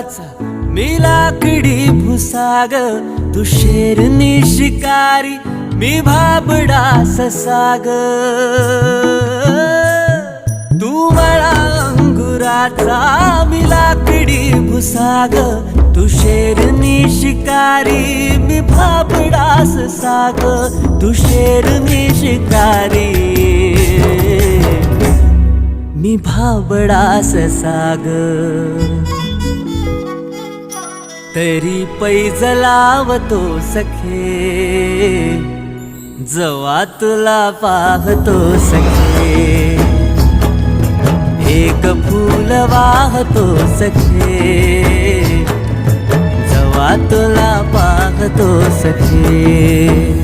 वनाचा मी लाकडी भुसाग, तू शेरनी शिकारी मी भाबडा ससाग. तू मला अंगुराचा मी लाकडी भुसाग, तू शेरनी शिकारी मी भाबडा ससाग. तू शेरनी शिकारी मी भाबडा ससाग. तरी पैज लावतो सखे, जवा तुला पाहतो सखे. एक फूल वाहतो सखे, जवा तुला पाहतो सखे.